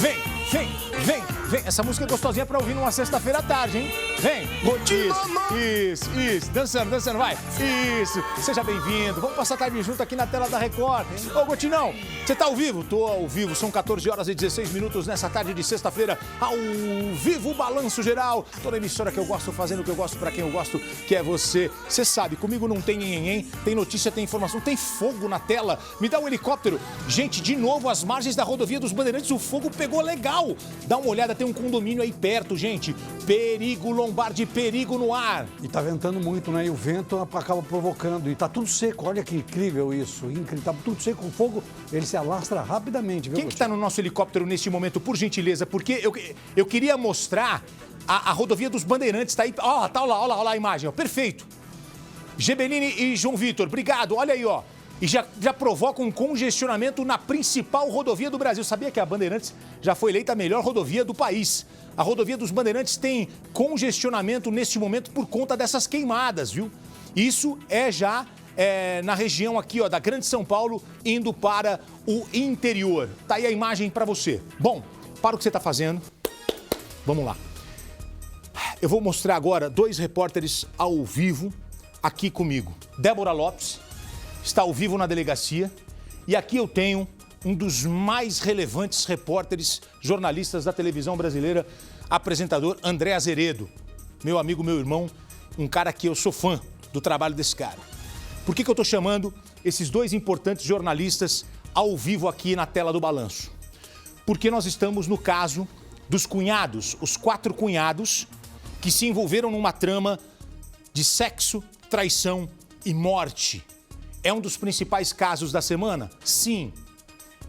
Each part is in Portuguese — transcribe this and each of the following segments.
vem, vem, vem, vem. Essa música é gostosinha pra ouvir numa sexta-feira à tarde, hein? Vem. Isso. Dançando, vai. Isso. Seja bem-vindo. Vamos passar a tarde junto aqui na tela da Record. Ô, Gotinão, você tá ao vivo? Tô ao vivo. São 14 horas e 16 minutos nessa tarde de sexta-feira. Ao vivo, Balanço Geral. Toda emissora que eu gosto, fazendo o que eu gosto pra quem eu gosto, que é você. Você sabe, comigo não tem nhenhenhen, tem notícia, tem informação, tem fogo na tela. Me dá um helicóptero. Gente, de novo, às margens da rodovia dos Bandeirantes, o fogo pegou legal. Dá uma olhada, tem um condomínio aí perto, gente. Perigo, Lombardi, perigo no ar. E tá ventando muito, né? E o vento acaba provocando. E tá tudo seco, olha que incrível isso. Incrível. Tá tudo seco, o fogo, ele se alastra rapidamente, viu? Quem que tá no nosso helicóptero neste momento, por gentileza? Porque eu queria mostrar a rodovia dos Bandeirantes, tá aí. Ó, tá olha lá a imagem, ó. Perfeito. Gebelini e João Vitor, obrigado. Olha aí, ó. E já provoca um congestionamento na principal rodovia do Brasil. Sabia que a Bandeirantes já foi eleita a melhor rodovia do país? A rodovia dos Bandeirantes tem congestionamento neste momento por conta dessas queimadas, viu? Isso é já na região aqui, ó, da Grande São Paulo, indo para o interior. Tá aí a imagem para você. Bom, para o que você está fazendo. Vamos lá. Eu vou mostrar agora 2 repórteres ao vivo aqui comigo. Débora Lopes está ao vivo na delegacia e aqui eu tenho um dos mais relevantes repórteres, jornalistas da televisão brasileira, apresentador André Azeredo. Meu amigo, meu irmão, um cara que eu sou fã do trabalho desse cara. Por que eu estou chamando esses 2 importantes jornalistas ao vivo aqui na tela do Balanço? Porque nós estamos no caso dos cunhados, os 4 cunhados que se envolveram numa trama de sexo, traição e morte. É um dos principais casos da semana? Sim.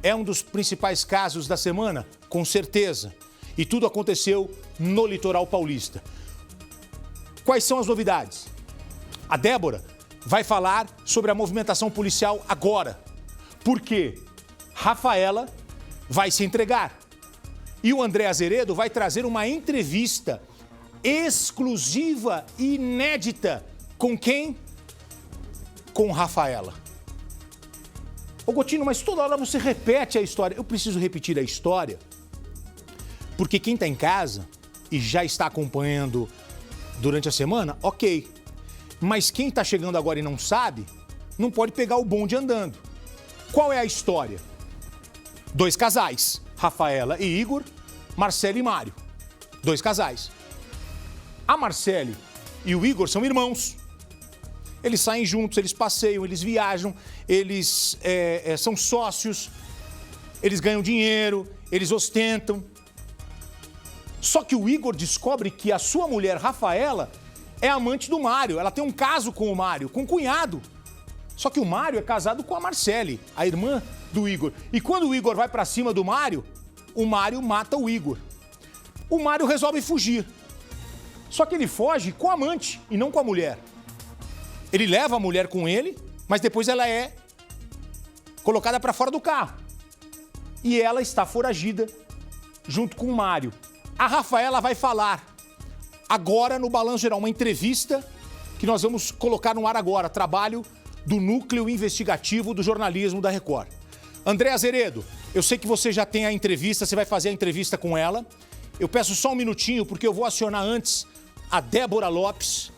É um dos principais casos da semana? Com certeza. E tudo aconteceu no litoral paulista. Quais são as novidades? A Débora vai falar sobre a movimentação policial agora. Porque Rafaela vai se entregar. E o André Azeredo vai trazer uma entrevista exclusiva e inédita. Com quem? Com Rafaela. Ô Gotino, mas toda hora você repete a história. Eu preciso repetir a história, porque quem está em casa e já está acompanhando durante a semana, ok. Mas quem está chegando agora e não sabe, não pode pegar o bonde andando. Qual é a história? 2 casais, Rafaela e Igor, Marcele e Mário. 2 casais. A Marcele e o Igor são irmãos. Eles saem juntos, eles passeiam, eles viajam, eles são sócios, eles ganham dinheiro, eles ostentam. Só que o Igor descobre que a sua mulher, Rafaela, é amante do Mário. Ela tem um caso com o Mário, com o cunhado. Só que o Mário é casado com a Marcele, a irmã do Igor. E quando o Igor vai pra cima do Mário, o Mário mata o Igor. O Mário resolve fugir. Só que ele foge com a amante e não com a mulher. Ele leva a mulher com ele, mas depois ela é colocada para fora do carro. E ela está foragida junto com o Mário. A Rafaela vai falar agora no Balanço Geral, uma entrevista que nós vamos colocar no ar agora, trabalho do Núcleo Investigativo do Jornalismo da Record. André Azeredo, eu sei que você já tem a entrevista, você vai fazer a entrevista com ela. Eu peço só um minutinho, porque eu vou acionar antes a Débora Lopes,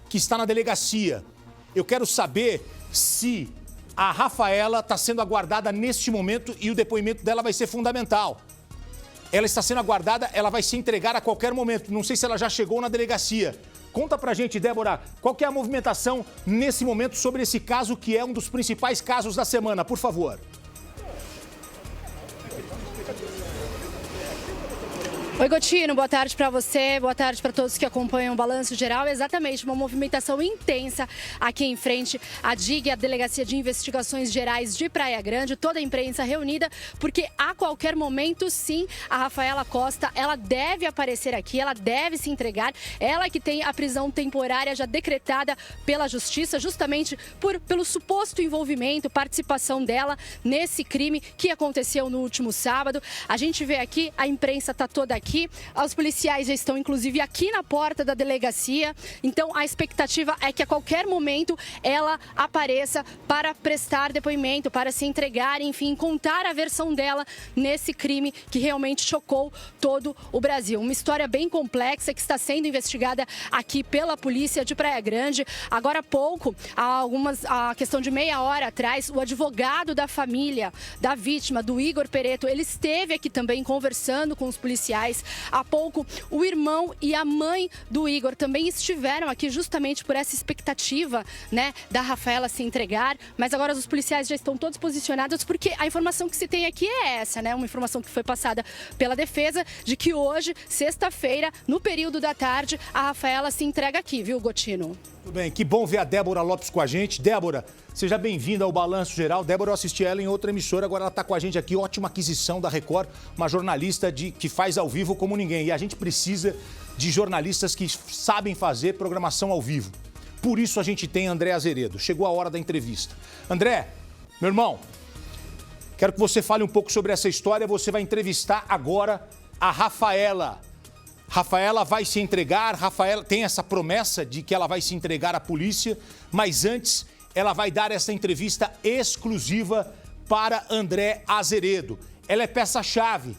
que está na delegacia. Eu quero saber se a Rafaela está sendo aguardada neste momento e o depoimento dela vai ser fundamental. Ela está sendo aguardada, ela vai se entregar a qualquer momento. Não sei se ela já chegou na delegacia. Conta pra gente, Débora, qual que é a movimentação nesse momento sobre esse caso que é um dos principais casos da semana, por favor. Oi, Gotino, boa tarde para você, boa tarde para todos que acompanham o Balanço Geral. Exatamente, uma movimentação intensa aqui em frente à DIG, a Delegacia de Investigações Gerais de Praia Grande, toda a imprensa reunida, porque a qualquer momento, sim, a Rafaela Costa, ela deve aparecer aqui, ela deve se entregar, ela que tem a prisão temporária já decretada pela Justiça, justamente pelo suposto envolvimento, participação dela nesse crime que aconteceu no último sábado. A gente vê aqui, a imprensa está toda aqui. aqui. Os policiais já estão, inclusive, aqui na porta da delegacia. Então, a expectativa é que a qualquer momento ela apareça para prestar depoimento, para se entregar, enfim, contar a versão dela nesse crime que realmente chocou todo o Brasil. Uma história bem complexa que está sendo investigada aqui pela polícia de Praia Grande. Agora há pouco, a questão de meia hora atrás, o advogado da família da vítima, do Igor Peretto, ele esteve aqui também conversando com os policiais. Há pouco, o irmão e a mãe do Igor também estiveram aqui justamente por essa expectativa, né, da Rafaela se entregar. Mas agora os policiais já estão todos posicionados porque a informação que se tem aqui é essa, né? Uma informação que foi passada pela defesa de que hoje, sexta-feira, no período da tarde, a Rafaela se entrega aqui, viu, Gotino? Tudo bem, que bom ver a Débora Lopes com a gente. Débora, seja bem-vinda ao Balanço Geral. Débora, eu assisti ela em outra emissora, agora ela está com a gente aqui. Ótima aquisição da Record, uma jornalista que faz ao vivo como ninguém. E a gente precisa de jornalistas que sabem fazer programação ao vivo. Por isso a gente tem André Azeredo. Chegou a hora da entrevista. André, meu irmão, quero que você fale um pouco sobre essa história. Você vai entrevistar agora a Rafaela. Rafaela vai se entregar, Rafaela tem essa promessa de que ela vai se entregar à polícia, mas antes ela vai dar essa entrevista exclusiva para André Azeredo. Ela é peça-chave.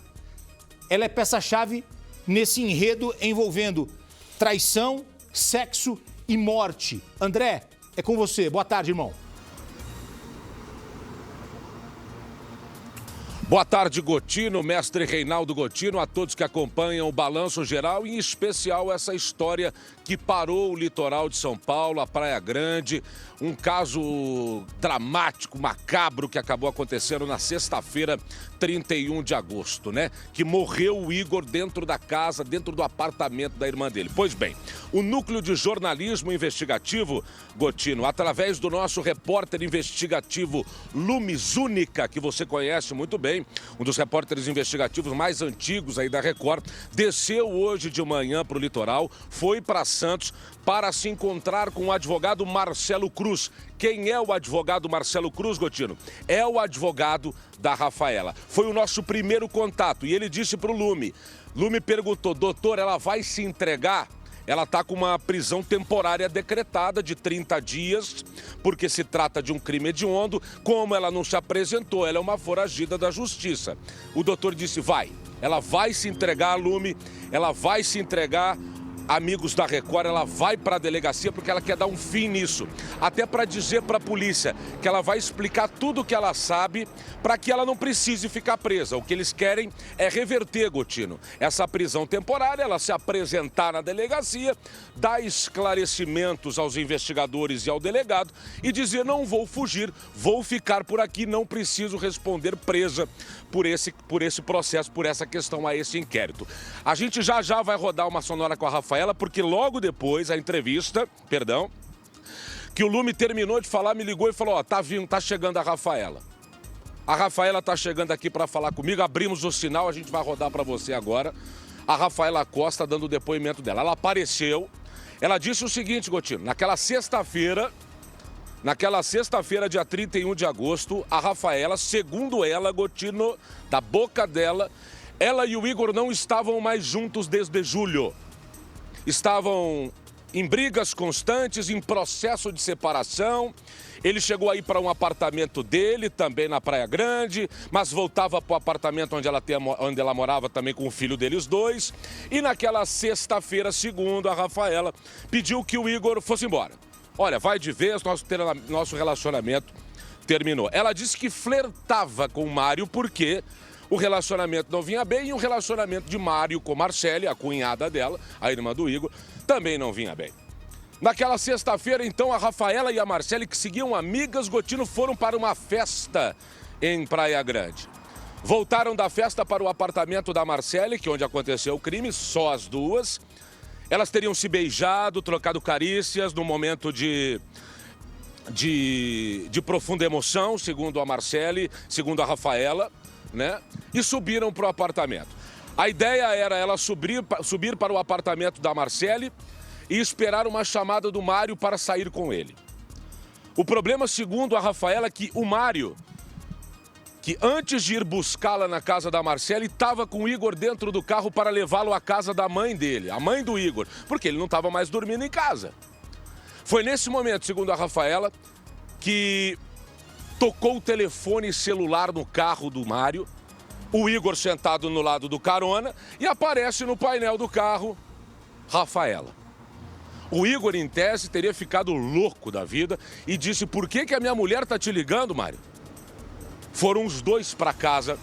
Ela é peça-chave nesse enredo envolvendo traição, sexo e morte. André, é com você. Boa tarde, irmão. Boa tarde, Gotino, mestre Reinaldo Gotino, a todos que acompanham o Balanço Geral, em especial essa história que parou o litoral de São Paulo, a Praia Grande, um caso dramático, macabro, que acabou acontecendo na sexta-feira, 31 de agosto, né? Que morreu o Igor dentro da casa, dentro do apartamento da irmã dele. Pois bem, o Núcleo de Jornalismo Investigativo, Gotino, através do nosso repórter investigativo Lumes Única, que você conhece muito bem, um dos repórteres investigativos mais antigos aí da Record, desceu hoje de manhã para o litoral, foi para Santos para se encontrar com o advogado Marcelo Cruz. Quem é o advogado Marcelo Cruz, Gotino? É o advogado da Rafaela. Foi o nosso primeiro contato e ele disse para o Lume. Lume perguntou, doutor, ela vai se entregar? Ela está com uma prisão temporária decretada de 30 dias, porque se trata de um crime hediondo. Como ela não se apresentou, ela é uma foragida da justiça. O doutor disse, vai. Ela vai se entregar, Lume, ela vai se entregar. Amigos da Record, ela vai para a delegacia porque ela quer dar um fim nisso. Até para dizer para a polícia que ela vai explicar tudo o que ela sabe para que ela não precise ficar presa. O que eles querem é reverter, Gotino, essa prisão temporária, ela se apresentar na delegacia, dar esclarecimentos aos investigadores e ao delegado e dizer, não vou fugir, vou ficar por aqui, não preciso responder presa por esse processo, por essa questão, a esse inquérito. A gente já vai rodar uma sonora com a Rafaela, porque logo depois, a entrevista, que o Lume terminou de falar, me ligou e falou, ó, tá chegando a Rafaela. A Rafaela tá chegando aqui para falar comigo, abrimos o sinal, a gente vai rodar para você agora. A Rafaela Costa dando o depoimento dela. Ela apareceu, ela disse o seguinte, Gotino, naquela sexta-feira, dia 31 de agosto, a Rafaela, segundo ela, Gotino, da boca dela, ela e o Igor não estavam mais juntos desde julho. Estavam em brigas constantes, em processo de separação. Ele chegou aí para um apartamento dele, também na Praia Grande, mas voltava para o apartamento onde ela morava também com o filho dele, os dois. E naquela sexta-feira, segundo a Rafaela, pediu que o Igor fosse embora. Olha, vai de vez, nosso relacionamento terminou. Ela disse que flertava com o Mário porque o relacionamento não vinha bem e o relacionamento de Mário com Marcele, a cunhada dela, a irmã do Igor, também não vinha bem. Naquela sexta-feira, então, a Rafaela e a Marcele, que seguiam amigas, Gotino, foram para uma festa em Praia Grande. Voltaram da festa para o apartamento da Marcele, que é onde aconteceu o crime, só as duas. Elas teriam se beijado, trocado carícias num momento de profunda emoção, segundo a Marcele, segundo a Rafaela, né? E subiram para o apartamento. A ideia era ela subir para o apartamento da Marcele e esperar uma chamada do Mário para sair com ele. O problema, segundo a Rafaela, é que o Mário que antes de ir buscá-la na casa da Marcele, estava com o Igor dentro do carro para levá-lo à casa da mãe dele, a mãe do Igor, porque ele não estava mais dormindo em casa. Foi nesse momento, segundo a Rafaela, que tocou o telefone celular no carro do Mário, o Igor sentado no lado do carona, e aparece no painel do carro Rafaela. O Igor, em tese, teria ficado louco da vida e disse: por que a minha mulher está te ligando, Mário? Foram os dois para casa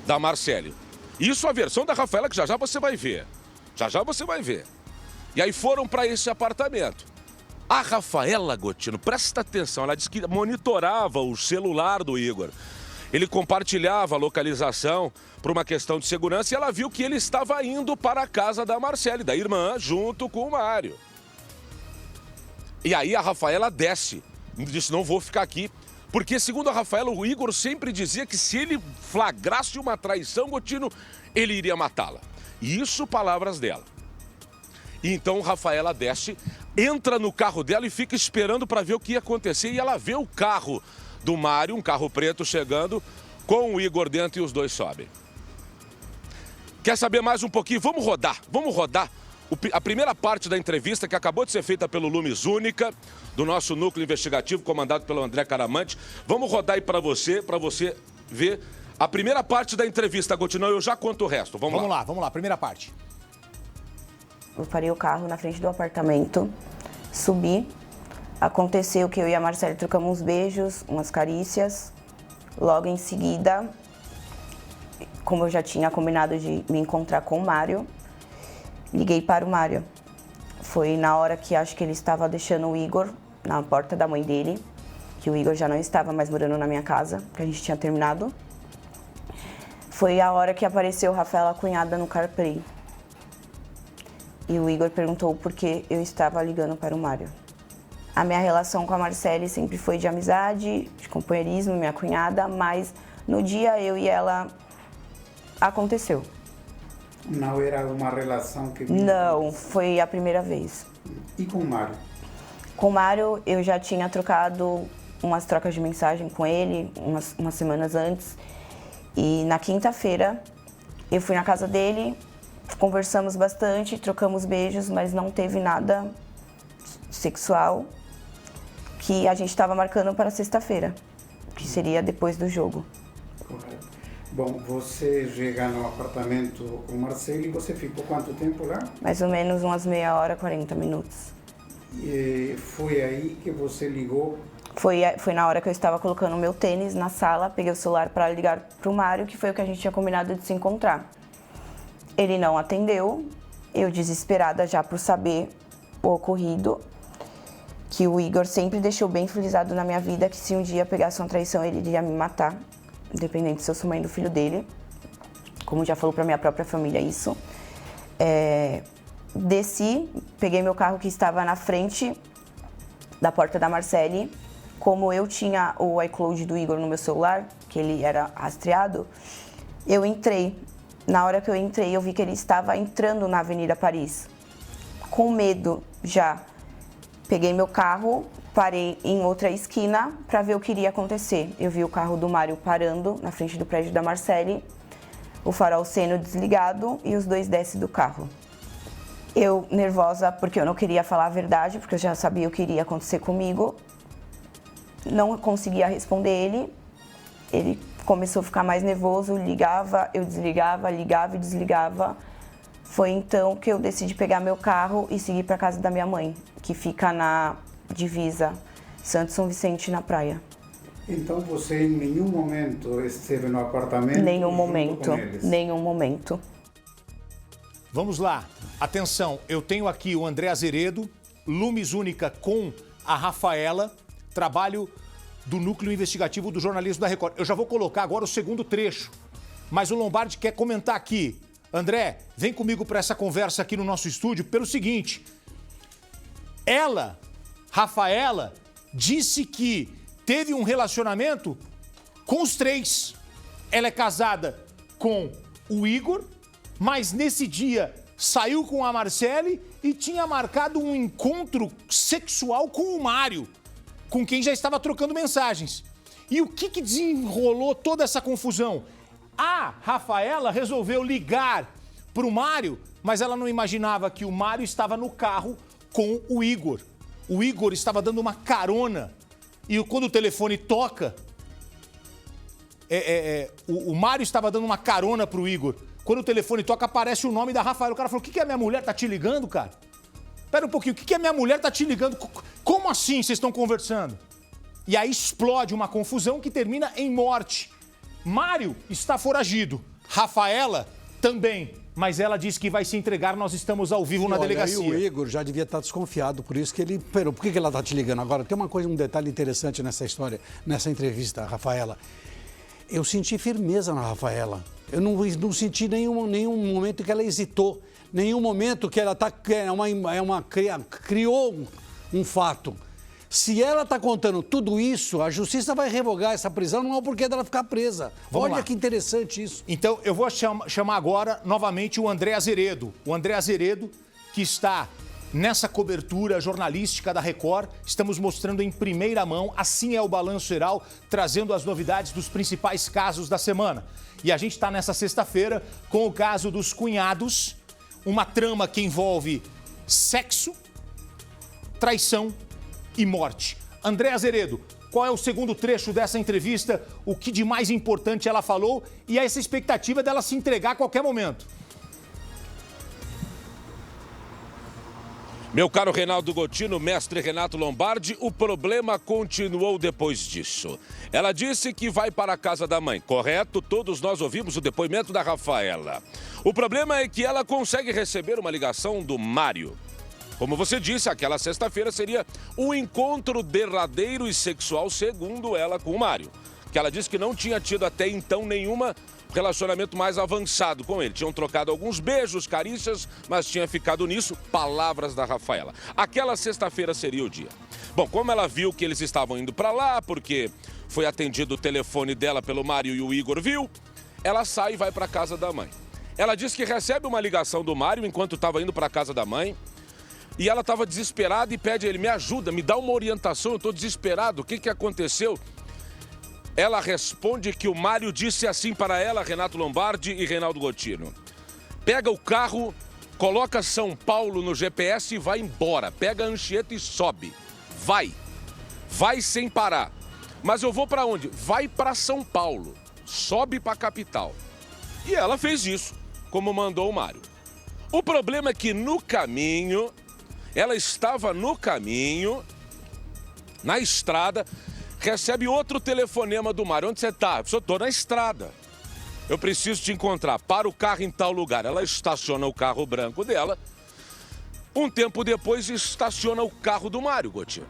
da Marcele. Isso a versão da Rafaela, que já já você vai ver. Já já você vai ver. E aí foram para esse apartamento. A Rafaela, Gotino, presta atenção, ela disse que monitorava o celular do Igor. Ele compartilhava a localização por uma questão de segurança e ela viu que ele estava indo para a casa da Marcele, da irmã, junto com o Mário. E aí a Rafaela desce e disse: não vou ficar aqui. Porque, segundo a Rafaela, o Igor sempre dizia que se ele flagrasse uma traição, Gotino, ele iria matá-la. Isso, palavras dela. E então Rafaela desce, entra no carro dela e fica esperando para ver o que ia acontecer. E ela vê o carro do Mário, um carro preto, chegando com o Igor dentro e os dois sobem. Quer saber mais um pouquinho? Vamos rodar a primeira parte da entrevista que acabou de ser feita pelo Lumes Única, do nosso núcleo investigativo, comandado pelo André Caramante. Vamos rodar aí para você ver a primeira parte da entrevista, Gotino. Eu já conto o resto. Vamos lá, primeira parte. Eu parei o carro na frente do apartamento, subi. Aconteceu que eu e a Marcele trocamos uns beijos, umas carícias. Logo em seguida, como eu já tinha combinado de me encontrar com o Mário, liguei para o Mário. Foi na hora que acho que ele estava deixando o Igor na porta da mãe dele, que o Igor já não estava mais morando na minha casa, que a gente tinha terminado. Foi a hora que apareceu Rafaela, a cunhada, no CarPlay. E o Igor perguntou por que eu estava ligando para o Mário. A minha relação com a Marcele sempre foi de amizade, de companheirismo, minha cunhada, mas no dia eu e ela aconteceu. Não era uma relação que... Não, foi a primeira vez. E com o Mário? Com o Mário, eu já tinha trocado umas trocas de mensagem com ele, umas semanas antes. E na quinta-feira, eu fui na casa dele, conversamos bastante, trocamos beijos, mas não teve nada sexual, que a gente estava marcando para sexta-feira, que seria depois do jogo. Correto. Bom, você chega no apartamento com o Marcelo e você ficou quanto tempo lá? Mais ou menos umas meia hora, 40 minutos. E foi aí que você ligou? Foi na hora que eu estava colocando o meu tênis na sala, peguei o celular para ligar para o Mário, que foi o que a gente tinha combinado de se encontrar. Ele não atendeu, eu desesperada já por saber o ocorrido, que o Igor sempre deixou bem frisado na minha vida que se um dia pegasse uma traição ele iria me matar, independente se eu sou mãe do filho dele, como já falou para minha própria família isso. Desci, peguei meu carro que estava na frente da porta da Marcele. Como eu tinha o iCloud do Igor no meu celular, que ele era rastreado, eu entrei. Na hora que eu entrei, eu vi que ele estava entrando na Avenida Paris. Com medo já, peguei meu carro, parei em outra esquina para ver o que iria acontecer. Eu vi o carro do Mário parando na frente do prédio da Marcele, o farol sendo desligado e os dois descem do carro. Eu, nervosa, porque eu não queria falar a verdade, porque eu já sabia o que iria acontecer comigo, não conseguia responder ele. Ele começou a ficar mais nervoso, ligava, eu desligava, ligava e desligava. Foi então que eu decidi pegar meu carro e seguir para casa da minha mãe, que fica na divisa Santos São Vicente, na praia. Então você em nenhum momento esteve no apartamento? Nenhum momento, com eles? nenhum momento. Vamos lá, atenção, eu tenho aqui o André Azeredo, Lumes Única com a Rafaela, trabalho do Núcleo Investigativo do Jornalismo da Record. Eu já vou colocar agora o segundo trecho, mas o Lombardi quer comentar aqui. André, vem comigo para essa conversa aqui no nosso estúdio pelo seguinte. Ela, Rafaela, disse que teve um relacionamento com os três. Ela é casada com o Igor, mas nesse dia saiu com a Marcele e tinha marcado um encontro sexual com o Mário, com quem já estava trocando mensagens. E o que desenrolou toda essa confusão? A Rafaela resolveu ligar para o Mário, mas ela não imaginava que o Mário estava no carro com o Igor. O Igor estava dando uma carona. E quando o telefone toca, o Mário estava dando uma carona pro Igor. Quando o telefone toca, aparece o nome da Rafaela. O cara falou, o que a minha mulher tá te ligando, cara? Pera um pouquinho, o que a minha mulher tá te ligando? Como assim vocês estão conversando? E aí explode uma confusão que termina em morte. Mário está foragido. Rafaela também. Mas ela disse que vai se entregar, nós estamos ao vivo na delegacia. E o Igor já devia estar desconfiado, por isso que ele... Pera, por que ela está te ligando agora? Tem um detalhe interessante nessa história, nessa entrevista, Rafaela. Eu senti firmeza na Rafaela. Eu não senti nenhum momento que ela hesitou. Nenhum momento que ela criou um fato. Se ela está contando tudo isso, a justiça vai revogar essa prisão, não é o porquê dela ficar presa. Vamos Olha lá. que interessante isso. Então, eu vou chamar agora, novamente, o André Azeredo. O André Azeredo, que está nessa cobertura jornalística da Record. Estamos mostrando em primeira mão, assim é o Balanço Geral, trazendo as novidades dos principais casos da semana. E a gente está nessa sexta-feira com o caso dos cunhados, uma trama que envolve sexo, traição e morte. André Azeredo, qual é o segundo trecho dessa entrevista? O que de mais importante ela falou e essa expectativa dela se entregar a qualquer momento? Meu caro Reinaldo Gotino, mestre Renato Lombardi, o problema continuou depois disso. Ela disse que vai para a casa da mãe, correto? Todos nós ouvimos o depoimento da Rafaela. O problema é que ela consegue receber uma ligação do Mário. Como você disse, aquela sexta-feira seria um encontro derradeiro e sexual, segundo ela, com o Mário. Que ela disse que não tinha tido até então nenhuma relacionamento mais avançado com ele. Tinham trocado alguns beijos, carícias, mas tinha ficado nisso. Palavras da Rafaela. Aquela sexta-feira seria o dia. Bom, como ela viu que eles estavam indo para lá, porque foi atendido o telefone dela pelo Mário e o Igor viu, ela sai e vai para a casa da mãe. Ela disse que recebe uma ligação do Mário enquanto estava indo para a casa da mãe. E ela estava desesperada e pede a ele, me ajuda, me dá uma orientação, eu estou desesperado, o que aconteceu? Ela responde que o Mário disse assim para ela, Renato Lombardi e Reinaldo Gotino. Pega o carro, coloca São Paulo no GPS e vai embora. Pega a Anchieta e sobe. Vai. Vai sem parar. Mas eu vou para onde? Vai para São Paulo. Sobe para a capital. E ela fez isso, como mandou o Mário. O problema é que no caminho... Ela estava no caminho, na estrada, recebe outro telefonema do Mário. Onde você está? Eu estou na estrada. Eu preciso te encontrar. Para o carro em tal lugar. Ela estaciona o carro branco dela. Um tempo depois, estaciona o carro do Mário, Gotino.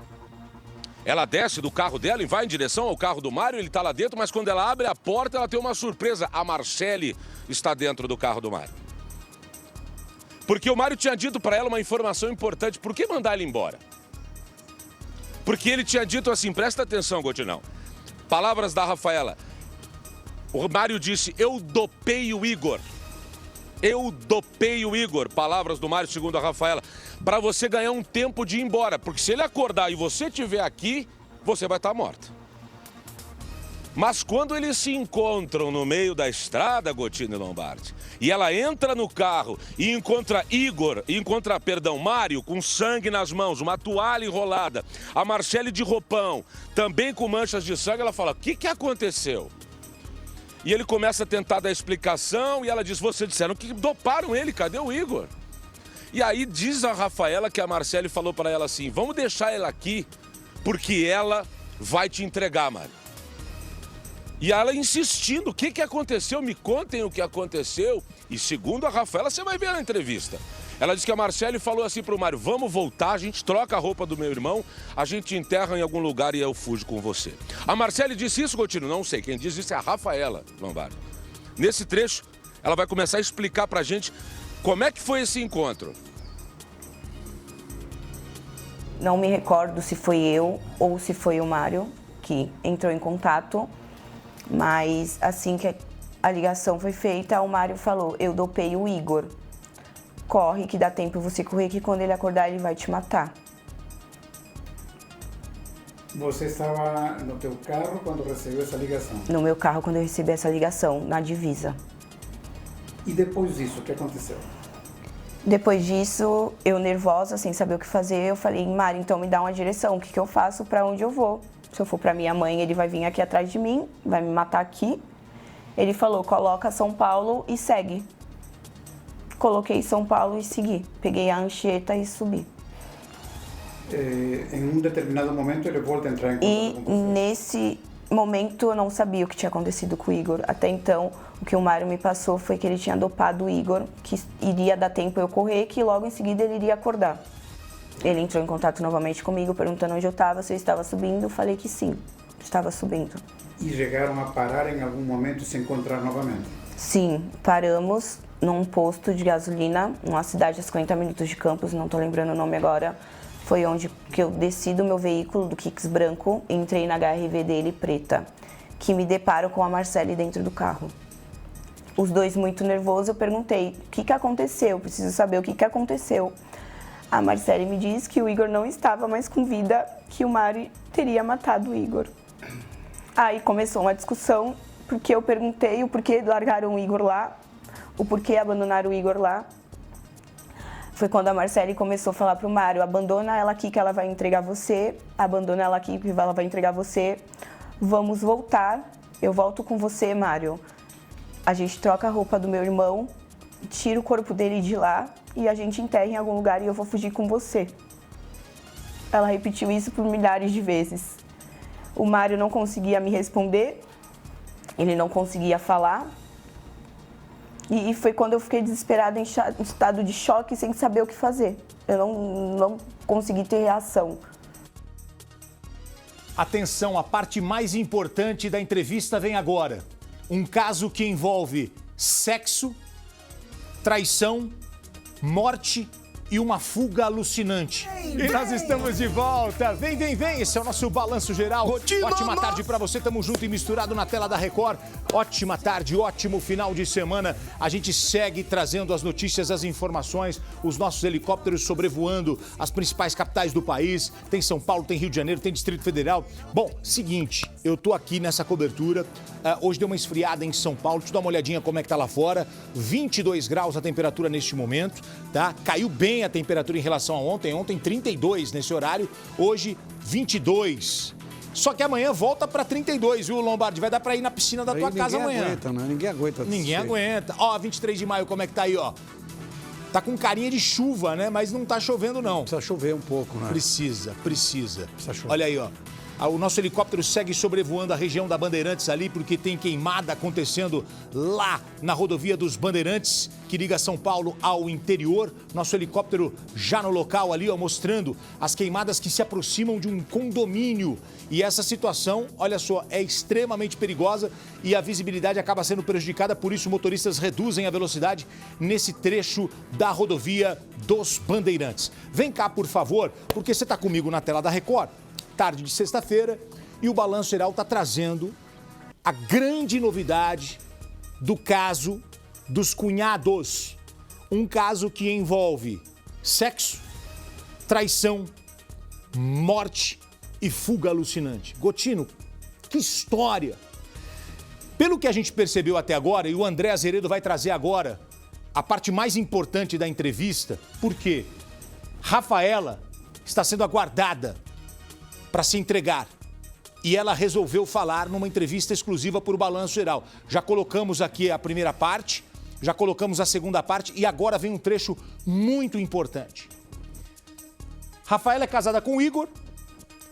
Ela desce do carro dela e vai em direção ao carro do Mário. Ele está lá dentro, mas quando ela abre a porta, ela tem uma surpresa. A Marcele está dentro do carro do Mário. Porque o Mário tinha dito para ela uma informação importante. Por que mandar ele embora? Porque ele tinha dito assim, presta atenção, Gotinão. Palavras da Rafaela. O Mário disse, eu dopei o Igor. Eu dopei o Igor. Palavras do Mário, segundo a Rafaela. Para você ganhar um tempo de ir embora. Porque se ele acordar e você estiver aqui, você vai estar morta. Mas quando eles se encontram no meio da estrada, Gotino e Lombardi, e ela entra no carro e encontra Mário com sangue nas mãos, uma toalha enrolada, a Marcele de roupão, também com manchas de sangue, ela fala, o que aconteceu? E ele começa a tentar dar explicação e ela diz, vocês disseram que doparam ele, cadê o Igor? E aí diz a Rafaela que a Marcele falou para ela assim, vamos deixar ela aqui, porque ela vai te entregar, Mário. E ela insistindo, o que aconteceu? Me contem o que aconteceu. E segundo a Rafaela, você vai ver na entrevista. Ela disse que a Marcele falou assim pro Mário, vamos voltar, a gente troca a roupa do meu irmão, a gente enterra em algum lugar e eu fujo com você. A Marcele disse isso, Gotino? Não sei, quem diz isso é a Rafaela Lombardi. Nesse trecho, ela vai começar a explicar pra gente como é que foi esse encontro. Não me recordo se foi eu ou se foi o Mário que entrou em contato. Mas assim que a ligação foi feita, o Mário falou, eu dopei o Igor. Corre que dá tempo você correr que quando ele acordar ele vai te matar. Você estava no teu carro quando recebeu essa ligação? No meu carro, quando eu recebi essa ligação, na divisa. E depois disso, o que aconteceu? Depois disso, eu nervosa, sem saber o que fazer, eu falei, Mari, então me dá uma direção, o que eu faço, para onde eu vou? Se eu for para minha mãe, ele vai vir aqui atrás de mim, vai me matar aqui. Ele falou, coloca São Paulo e segue. Coloquei São Paulo e segui. Peguei a Anchieta e subi. Em um determinado momento ele volta a entrar em contato com você. E nesse momento eu não sabia o que tinha acontecido com o Igor. Até então, o que o Mário me passou foi que ele tinha dopado o Igor, que iria dar tempo eu correr, que logo em seguida ele iria acordar. Ele entrou em contato novamente comigo, perguntando onde eu estava, se eu estava subindo. Eu falei que sim, estava subindo. E chegaram a parar em algum momento e se encontrar novamente? Sim, paramos num posto de gasolina, numa cidade a 50 minutos de Campos, não estou lembrando o nome agora. Foi onde que eu desci do meu veículo, do Kicks branco, e entrei na HRV dele preta, que me deparo com a Marcele dentro do carro. Os dois muito nervosos, eu perguntei, o que aconteceu? Preciso saber o que aconteceu. A Marcele me diz que o Igor não estava mais com vida, que o Mário teria matado o Igor. Aí começou uma discussão, porque eu perguntei o porquê largaram o Igor lá, o porquê abandonaram o Igor lá. Foi quando a Marcele começou a falar pro Mário, abandona ela aqui que ela vai entregar você, abandona ela aqui que ela vai entregar você, vamos voltar, eu volto com você, Mário. A gente troca a roupa do meu irmão, tira o corpo dele de lá e a gente enterra em algum lugar e eu vou fugir com você. Ela repetiu isso por milhares de vezes. O Mário não conseguia me responder, ele não conseguia falar. E foi quando eu fiquei desesperada, em estado de choque, sem saber o que fazer. Eu não consegui ter reação. Atenção, a parte mais importante da entrevista vem agora. Um caso que envolve sexo, traição, morte e uma fuga alucinante. E nós estamos de volta. Vem, vem, vem. Esse é o nosso Balanço Geral. Ótima tarde pra você. Tamo junto e misturado na tela da Record. Ótima tarde, ótimo final de semana. A gente segue trazendo as notícias, as informações, os nossos helicópteros sobrevoando as principais capitais do país. Tem São Paulo, tem Rio de Janeiro, tem Distrito Federal. Bom, seguinte, eu tô aqui nessa cobertura. Hoje deu uma esfriada em São Paulo. Deixa eu dar uma olhadinha como é que tá lá fora. 22 graus a temperatura neste momento, tá? Caiu bem a temperatura em relação a ontem. Ontem 32 nesse horário, hoje 22. Só que amanhã volta para 32, viu, Lombardi? Vai dar para ir na piscina da tua casa amanhã. Aguenta, né? Ninguém aguenta. Ninguém aguenta. Ó, 23 de maio, como é que tá aí, ó? Tá com carinha de chuva, né? Mas não tá chovendo, não. Precisa chover um pouco, né? Precisa. Precisa chover. Olha aí, ó. O nosso helicóptero segue sobrevoando a região da Bandeirantes ali, porque tem queimada acontecendo lá na rodovia dos Bandeirantes, que liga São Paulo ao interior. Nosso helicóptero já no local ali, ó, mostrando as queimadas que se aproximam de um condomínio. E essa situação, olha só, é extremamente perigosa e a visibilidade acaba sendo prejudicada, por isso motoristas reduzem a velocidade nesse trecho da rodovia dos Bandeirantes. Vem cá, por favor, porque você está comigo na tela da Record. Tarde de sexta-feira, e o Balanço Geral está trazendo a grande novidade do caso dos cunhados. Um caso que envolve sexo, traição, morte e fuga alucinante. Gotino, que história! Pelo que a gente percebeu até agora, e o André Azeredo vai trazer agora a parte mais importante da entrevista, porque Rafaela está sendo aguardada para se entregar. E ela resolveu falar numa entrevista exclusiva para o Balanço Geral. Já colocamos aqui a primeira parte, já colocamos a segunda parte e agora vem um trecho muito importante. Rafaela é casada com o Igor,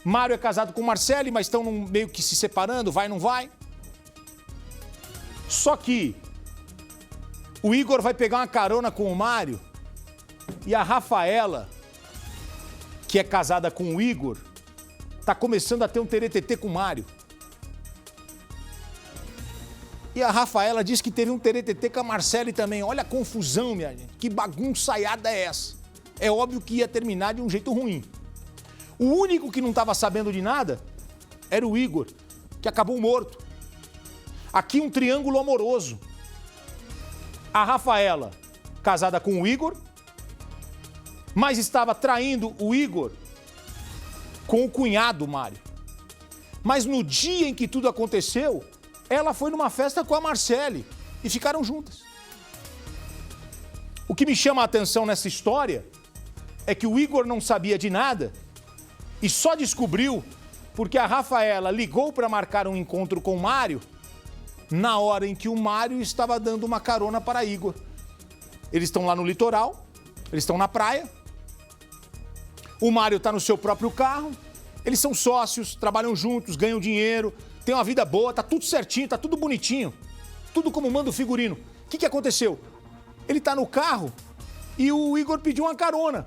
Mário é casado com Marcele, mas estão meio que se separando, vai, não vai. Só que o Igor vai pegar uma carona com o Mário e a Rafaela, que é casada com o Igor, tá começando a ter um teretetê com o Mário. E a Rafaela diz que teve um teretetê com a Marcele também. Olha a confusão, minha gente. Que bagunçaiada é essa? É óbvio que ia terminar de um jeito ruim. O único que não estava sabendo de nada era o Igor, que acabou morto. Aqui um triângulo amoroso. A Rafaela, casada com o Igor, mas estava traindo o Igor com o cunhado, Mário. Mas no dia em que tudo aconteceu, ela foi numa festa com a Marcele e ficaram juntas. O que me chama a atenção nessa história é que o Igor não sabia de nada e só descobriu porque a Rafaela ligou para marcar um encontro com o Mário na hora em que o Mário estava dando uma carona para Igor. Eles estão lá no litoral, eles estão na praia, o Mário está no seu próprio carro, eles são sócios, trabalham juntos, ganham dinheiro, têm uma vida boa, tá tudo certinho, tá tudo bonitinho, tudo como manda o figurino. O que aconteceu? Ele tá no carro e o Igor pediu uma carona.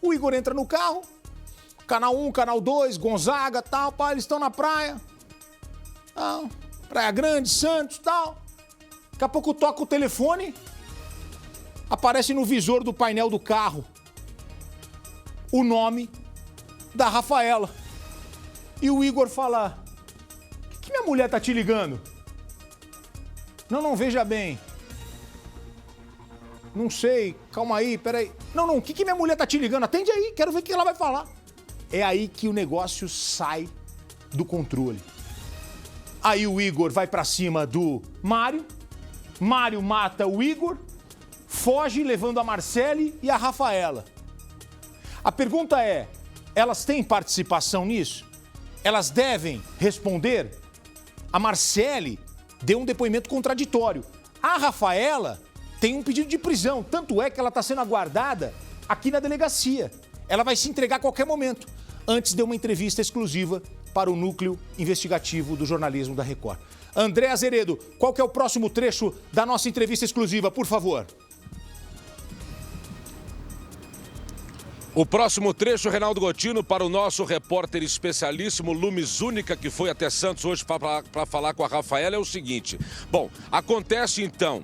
O Igor entra no carro, canal 1, canal 2, Gonzaga, tal, pá, eles estão na praia, tal, Praia Grande, Santos, tal. Daqui a pouco toca o telefone, aparece no visor do painel do carro o nome da Rafaela. E o Igor fala: "O que minha mulher tá te ligando?" Não, veja bem. Não sei, calma aí, peraí. Não, o que minha mulher tá te ligando? Atende aí, quero ver o que ela vai falar. É aí que o negócio sai do controle. Aí o Igor vai pra cima do Mário mata o Igor, foge levando a Marcele e a Rafaela. A pergunta é, elas têm participação nisso? Elas devem responder? A Marcele deu um depoimento contraditório. A Rafaela tem um pedido de prisão, tanto é que ela está sendo aguardada aqui na delegacia. Ela vai se entregar a qualquer momento, antes de uma entrevista exclusiva para o núcleo investigativo do jornalismo da Record. André Azeredo, qual que é o próximo trecho da nossa entrevista exclusiva, por favor? O próximo trecho, Reinaldo Gotino, para o nosso repórter especialíssimo Lumes Única, que foi até Santos hoje para falar com a Rafaela, é o seguinte. Bom, acontece então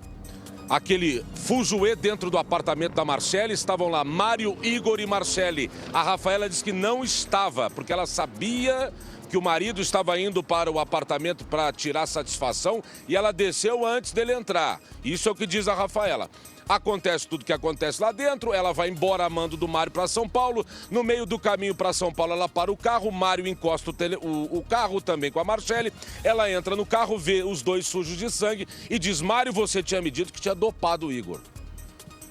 aquele fuzuê dentro do apartamento da Marcele. Estavam lá Mário, Igor e Marcele. A Rafaela disse que não estava, porque ela sabia que o marido estava indo para o apartamento para tirar satisfação e ela desceu antes dele entrar. Isso é o que diz a Rafaela. Acontece tudo que acontece lá dentro, ela vai embora a mando do Mário para São Paulo. No meio do caminho para São Paulo, ela para o carro, o Mário encosta o carro também com a Marcele. Ela entra no carro, vê os dois sujos de sangue e diz: "Mário, você tinha me dito que tinha dopado o Igor.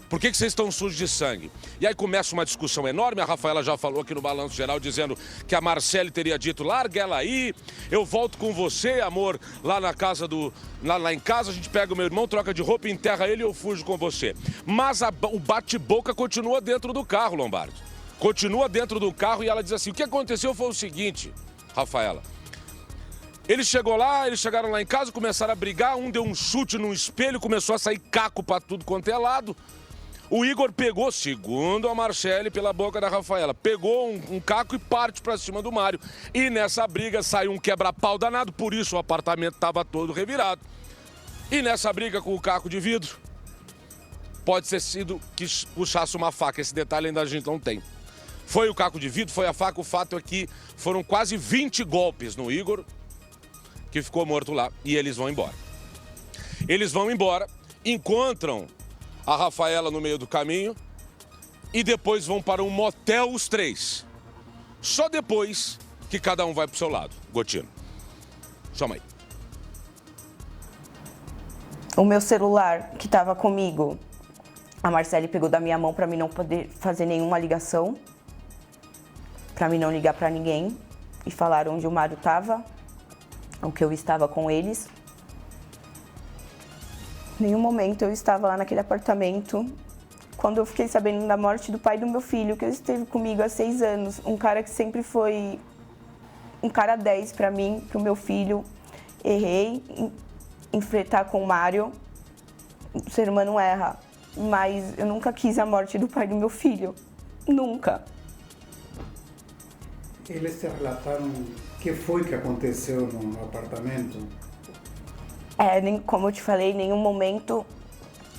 Por que vocês estão sujos de sangue?" E aí começa uma discussão enorme. A Rafaela já falou aqui no Balanço Geral, dizendo que a Marcele teria dito: "Larga ela aí, eu volto com você, amor, lá na casa lá em casa, a gente pega o meu irmão, troca de roupa, enterra ele e eu fujo com você." Mas o bate-boca continua dentro do carro, Lombardi. Continua dentro do carro e ela diz assim: "O que aconteceu foi o seguinte, Rafaela. Eles chegaram lá em casa, começaram a brigar, um deu um chute num espelho, começou a sair caco pra tudo quanto é lado. O Igor pegou, segundo a Marcele, pela boca da Rafaela, pegou um caco e parte pra cima do Mário. E nessa briga saiu um quebra-pau danado, por isso o apartamento estava todo revirado. E nessa briga com o caco de vidro, pode ter sido que puxasse uma faca, esse detalhe ainda a gente não tem. Foi o caco de vidro, foi a faca, o fato é que foram quase 20 golpes no Igor, que ficou morto lá, e eles vão embora. Eles vão embora, encontram a Rafaela no meio do caminho e depois vão para um motel os três. Só depois que cada um vai pro seu lado. Gotino, chama aí. O meu celular que estava comigo, a Marcele pegou da minha mão para mim não poder fazer nenhuma ligação, para mim não ligar para ninguém, e falaram onde o Mário estava, o que eu estava com eles. Em nenhum momento eu estava lá naquele apartamento. Quando eu fiquei sabendo da morte do pai do meu filho, que esteve comigo há 6 anos, um cara que sempre foi um cara 10 para mim, pro meu filho, errei em enfrentar com o Mário. O ser humano erra, mas eu nunca quis a morte do pai do meu filho. Nunca. Eles te relataram o que foi que aconteceu no apartamento? Como eu te falei, em nenhum momento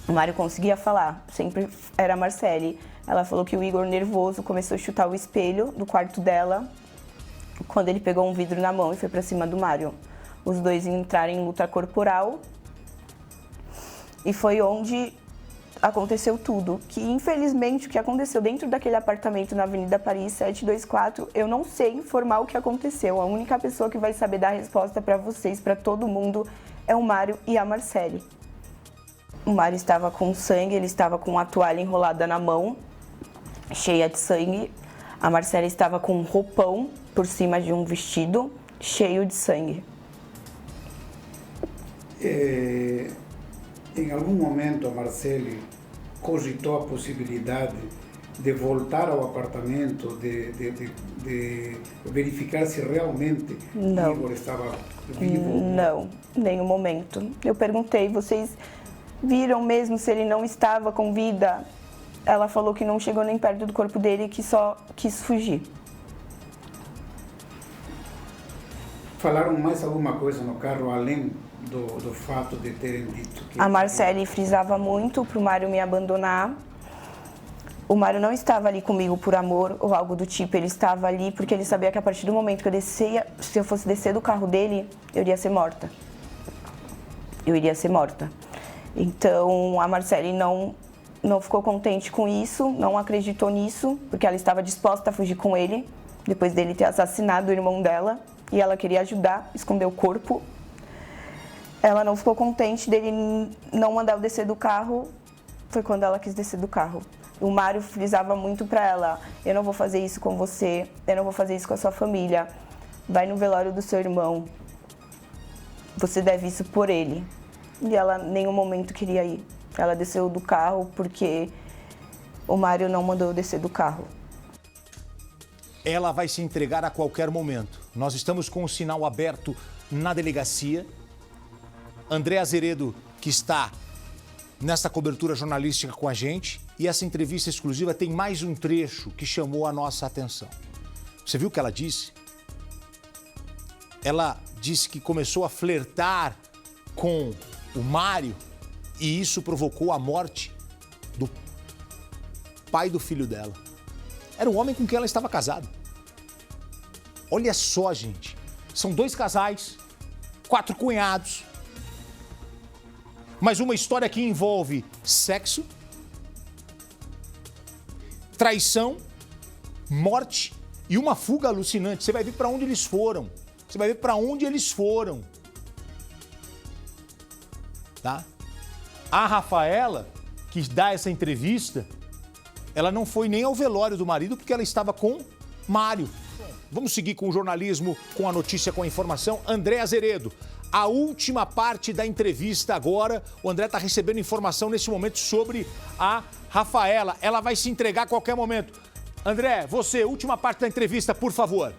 o Mário conseguia falar, sempre era a Marcele. Ela falou que o Igor, nervoso, começou a chutar o espelho do quarto dela, quando ele pegou um vidro na mão e foi pra cima do Mário. Os dois entraram em luta corporal e foi onde aconteceu tudo. Que infelizmente o que aconteceu dentro daquele apartamento na Avenida Paris 724, eu não sei informar o que aconteceu. A única pessoa que vai saber dar a resposta para vocês, para todo mundo, é o Mário e a Marcele. O Mário estava com sangue, ele estava com a toalha enrolada na mão, cheia de sangue. A Marcele estava com um roupão por cima de um vestido, cheio de sangue. Em algum momento a Marcele cogitou a possibilidade de voltar ao apartamento, de verificar se realmente Igor estava vivo? Não, em nenhum momento. Eu perguntei, vocês viram mesmo se ele não estava com vida? Ela falou que não chegou nem perto do corpo dele e que só quis fugir. Falaram mais alguma coisa no carro, além do fato de terem dito que... A Marcele frisava muito para o Mário me abandonar. O Mário não estava ali comigo por amor ou algo do tipo, ele estava ali porque ele sabia que a partir do momento que eu descia, se eu fosse descer do carro dele, eu iria ser morta. Eu iria ser morta. Então, a Marcele não ficou contente com isso, não acreditou nisso, porque ela estava disposta a fugir com ele, depois dele ter assassinado o irmão dela, e ela queria ajudar, esconder o corpo. Ela não ficou contente dele não mandar eu descer do carro, foi quando ela quis descer do carro. O Mário frisava muito para ela, eu não vou fazer isso com você, eu não vou fazer isso com a sua família, vai no velório do seu irmão, você deve isso por ele. E ela em nenhum momento queria ir. Ela desceu do carro porque o Mário não mandou eu descer do carro. Ela vai se entregar a qualquer momento. Nós estamos com o sinal aberto na delegacia. André Azeredo, que está nessa cobertura jornalística com a gente, e essa entrevista exclusiva tem mais um trecho que chamou a nossa atenção. Você viu o que ela disse? Ela disse que começou a flertar com o Mário e isso provocou a morte do pai do filho dela. Era o homem com quem ela estava casada. Olha só, gente. São 2 casais, 4 cunhados. Mas uma história que envolve sexo, traição, morte e uma fuga alucinante. Você vai ver para onde eles foram. Você vai ver para onde eles foram. Tá? A Rafaela, que dá essa entrevista, ela não foi nem ao velório do marido porque ela estava com Mário. Vamos seguir com o jornalismo, com a notícia, com a informação. André Azeredo, a última parte da entrevista agora. O André está recebendo informação nesse momento sobre a Rafaela. Ela vai se entregar a qualquer momento. André, você, última parte da entrevista, por favor.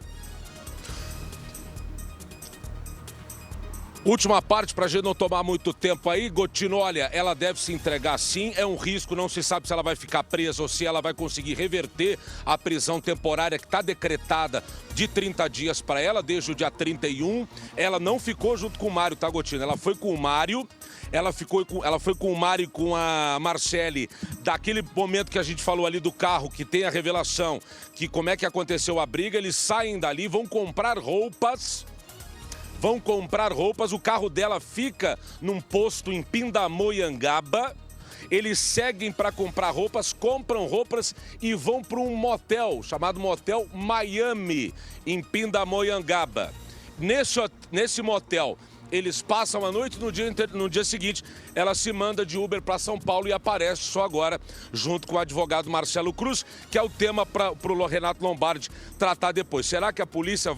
Última parte, para a gente não tomar muito tempo aí. Gotino, olha, ela deve se entregar sim, é um risco, não se sabe se ela vai ficar presa ou se ela vai conseguir reverter a prisão temporária que está decretada de 30 dias para ela, desde o dia 31. Ela não ficou junto com o Mário, tá, Gotino? Ela foi com o Mário, ela foi com o Mário e com a Marcele, daquele momento que a gente falou ali do carro, que tem a revelação, que como é que aconteceu a briga, eles saem dali, vão comprar roupas, o carro dela fica num posto em Pindamonhangaba. Eles seguem para comprar roupas, compram roupas e vão para um motel, chamado Motel Miami, em Pindamonhangaba. Nesse motel, eles passam a noite, no dia seguinte, ela se manda de Uber para São Paulo e aparece só agora, junto com o advogado Marcelo Cruz, que é o tema para o Renato Lombardi tratar depois. Será que a polícia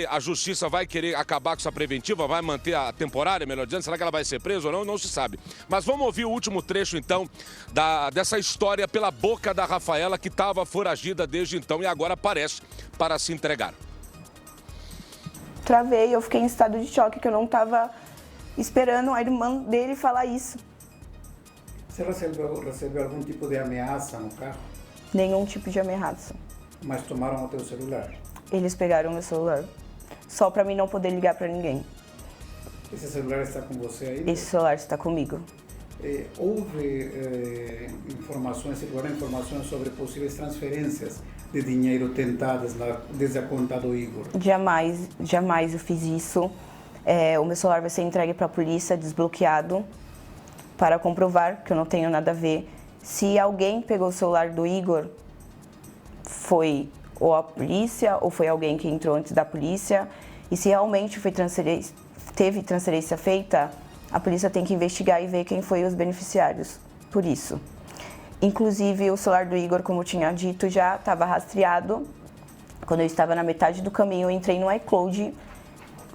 a justiça vai querer acabar com essa preventiva, vai manter a temporária, melhor dizendo? Será que ela vai ser presa ou não? Não se sabe. Mas vamos ouvir o último trecho, então, dessa história pela boca da Rafaela, que estava foragida desde então e agora aparece para se entregar. Travei, eu fiquei em estado de choque, que eu não estava esperando a irmã dele falar isso. Você recebeu algum tipo de ameaça no carro? Nenhum tipo de ameaça. Mas tomaram o teu celular? Eles pegaram meu celular, só para mim não poder ligar para ninguém. Esse celular está com você ainda? Esse celular está comigo. Houve circularam informações sobre possíveis transferências de dinheiro tentadas desde a conta do Igor? Jamais eu fiz isso. O meu celular vai ser entregue para a polícia, desbloqueado. para comprovar que eu não tenho nada a ver. Se alguém pegou o celular do Igor, foi ou a polícia ou foi alguém que entrou antes da polícia. E se realmente teve transferência feita, a polícia tem que investigar e ver quem foi os beneficiários por isso. Inclusive, o celular do Igor, como eu tinha dito, já estava rastreado. Quando eu estava na metade do caminho, eu entrei no iCloud.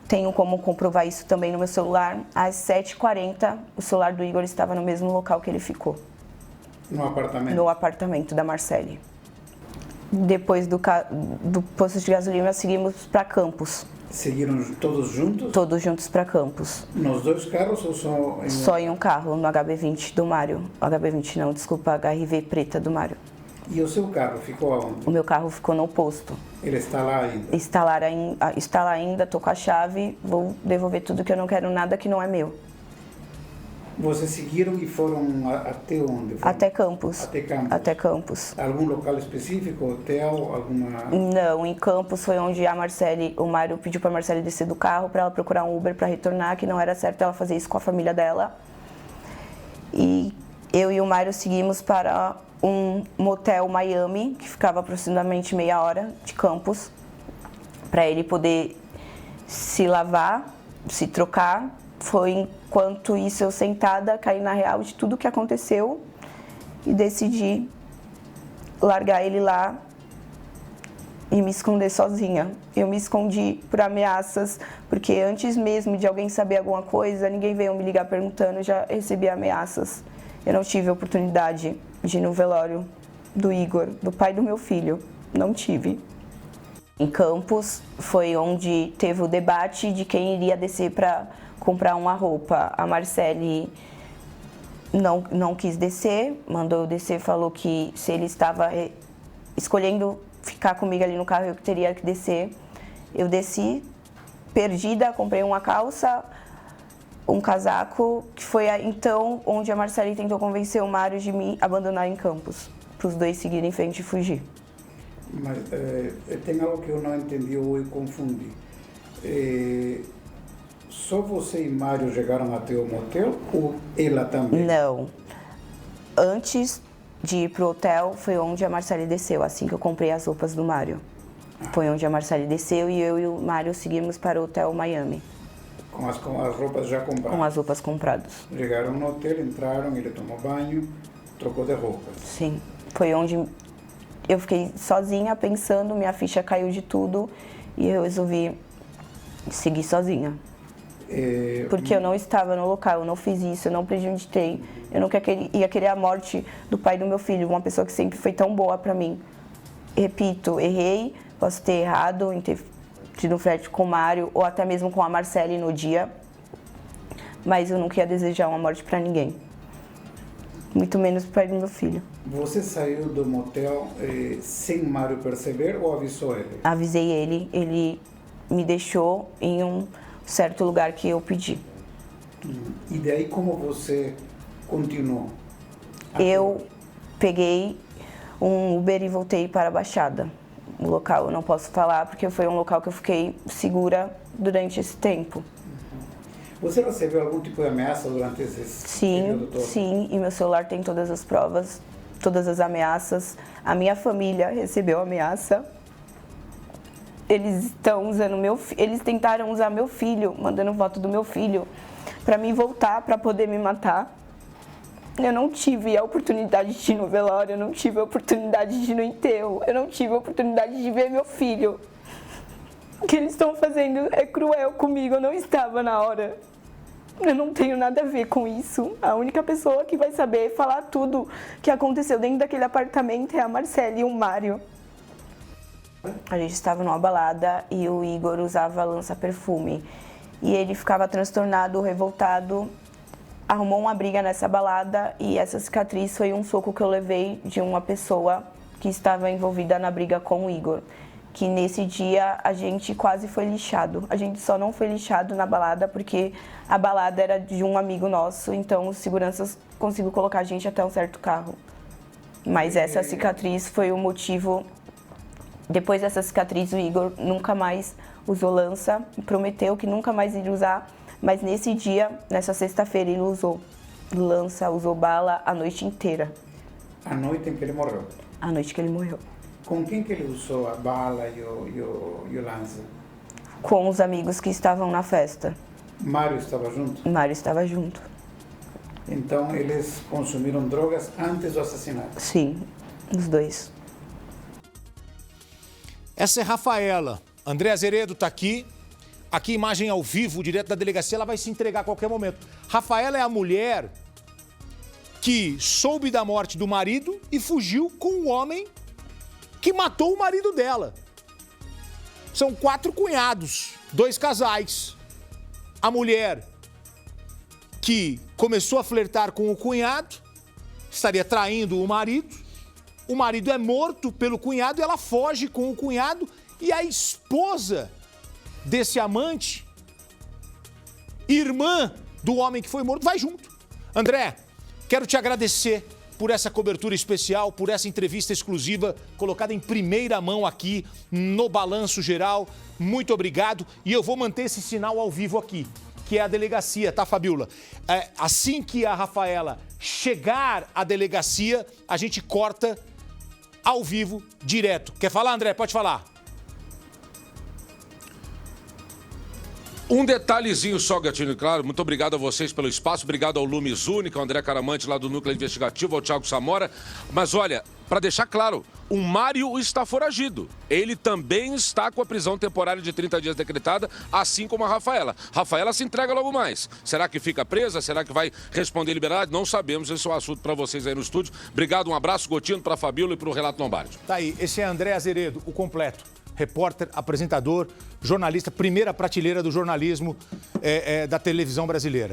Tenho como comprovar isso também no meu celular. Às 7h40, o celular do Igor estava no mesmo local que ele ficou. No apartamento? No apartamento da Marcele. Depois do posto de gasolina, seguimos para Campos. Seguiram todos juntos? Todos juntos para Campos. Nos dois carros ou só em um? Só em um carro, no HB20 do Mário. HB20 não, desculpa, HRV preta do Mário. E o seu carro ficou aonde? O meu carro ficou no posto. Ele está lá ainda? Está lá ainda, estou com a chave, vou devolver tudo que eu não quero, nada que não é meu. Vocês seguiram e foram até onde? Até Campos. Até Campos? Até Campos. Algum local específico? Hotel? Alguma... Não, em Campos foi onde o Mário pediu para a Marcele descer do carro para ela procurar um Uber para retornar, que não era certo ela fazer isso com a família dela. E eu e o Mário seguimos para um motel Miami, que ficava aproximadamente meia hora de Campos, para ele poder se lavar, se trocar. Foi enquanto isso eu sentada, caí na real de tudo que aconteceu e decidi largar ele lá e me esconder sozinha. Eu me escondi por ameaças, porque antes mesmo de alguém saber alguma coisa, ninguém veio me ligar perguntando, já recebi ameaças. Eu não tive a oportunidade de ir no velório do Igor, do pai do meu filho. Não tive. Em Campos foi onde teve o debate de quem iria descer para comprar uma roupa. A Marcele não quis descer, mandou eu descer, falou que se ele estava escolhendo ficar comigo ali no carro, eu teria que descer. Eu desci, perdida, comprei uma calça, um casaco, que foi então onde a Marcele tentou convencer o Mário de me abandonar em Campos, para os dois seguirem em frente e fugir. Mas tem algo que eu não entendi ou eu confundi. Só você e Mário chegaram até o motel ou ela também? Não. Antes de ir pro hotel, foi onde a Marcele desceu, assim que eu comprei as roupas do Mário. Foi onde a Marcele desceu e eu e o Mário seguimos para o hotel Miami. Com as roupas já compradas? Com as roupas compradas. Chegaram no hotel, entraram, ele tomou banho, trocou de roupas? Sim. Foi onde eu fiquei sozinha pensando, minha ficha caiu de tudo e eu resolvi seguir sozinha. Porque eu não estava no local, eu não fiz isso, eu não prejudicei. Eu não ia querer a morte do pai do meu filho, uma pessoa que sempre foi tão boa para mim. Repito, errei, posso ter errado em ter tido um flerte com o Mário ou até mesmo com a Marcele no dia, mas eu nunca ia desejar uma morte para ninguém. Muito menos pro pai do meu filho. Você saiu do motel sem Mário perceber ou avisou ele? Avisei ele, ele me deixou em um certo lugar que eu pedi. E daí como você continuou? Eu peguei um Uber e voltei para a Baixada. O local eu não posso falar porque foi um local que eu fiquei segura durante esse tempo. Você recebeu algum tipo de ameaça durante esse período todo? Sim, e meu celular tem todas as provas, todas as ameaças. A minha família recebeu ameaça. Eles tentaram usar meu filho, mandando foto do meu filho, para me voltar, para poder me matar. Eu não tive a oportunidade de ir no velório, eu não tive a oportunidade de ir no enterro, eu não tive a oportunidade de ver meu filho. O que eles estão fazendo é cruel comigo, eu não estava na hora. Eu não tenho nada a ver com isso. A única pessoa que vai saber falar tudo que aconteceu dentro daquele apartamento é a Marcele e o Mário. A gente estava numa balada e o Igor usava lança-perfume. E ele ficava transtornado, revoltado, arrumou uma briga nessa balada e essa cicatriz foi um soco que eu levei de uma pessoa que estava envolvida na briga com o Igor. Que nesse dia a gente quase foi lixado. A gente só não foi lixado na balada porque a balada era de um amigo nosso, então os seguranças conseguiram colocar a gente até um certo carro. Mas essa cicatriz foi o motivo. Depois dessa cicatriz, o Igor nunca mais usou lança, prometeu que nunca mais iria usar, mas nesse dia, nessa sexta-feira, ele usou. lança, usou bala a noite inteira. A noite em que ele morreu. A noite que ele morreu. Com quem que ele usou a bala e o lança? Com os amigos que estavam na festa. Mário estava junto? Mário estava junto. Então eles consumiram drogas antes do assassinato? Sim, os dois. Essa é Rafaela. André Azeredo está aqui. Aqui, imagem ao vivo, direto da delegacia. Ela vai se entregar a qualquer momento. Rafaela é a mulher que soube da morte do marido e fugiu com o homem que matou o marido dela. São 4 cunhados, 2 casais. A mulher que começou a flertar com o cunhado, estaria traindo o marido é morto pelo cunhado e ela foge com o cunhado e a esposa desse amante, irmã do homem que foi morto, vai junto. André, quero te agradecer por essa cobertura especial, por essa entrevista exclusiva colocada em primeira mão aqui no Balanço Geral. Muito obrigado e eu vou manter esse sinal ao vivo aqui, que é a delegacia, tá, Fabiola? Assim que a Rafaela chegar à delegacia, a gente corta ao vivo, direto. Quer falar, André? Pode falar. Um detalhezinho só, Gatinho, claro, muito obrigado a vocês pelo espaço, obrigado ao Lumes Única, ao André Caramante lá do Núcleo Investigativo, ao Thiago Samora. Mas olha, para deixar claro, o Mário está foragido. Ele também está com a prisão temporária de 30 dias decretada, assim como a Rafaela. Rafaela se entrega logo mais. Será que fica presa? Será que vai responder liberdade? Não sabemos, esse é um assunto para vocês aí no estúdio. Obrigado, um abraço, Gotino, para a Fabiola e para o Relato Lombardi. Tá aí, esse é André Azeredo, o completo. Repórter, apresentador, jornalista, primeira prateleira do jornalismo da televisão brasileira.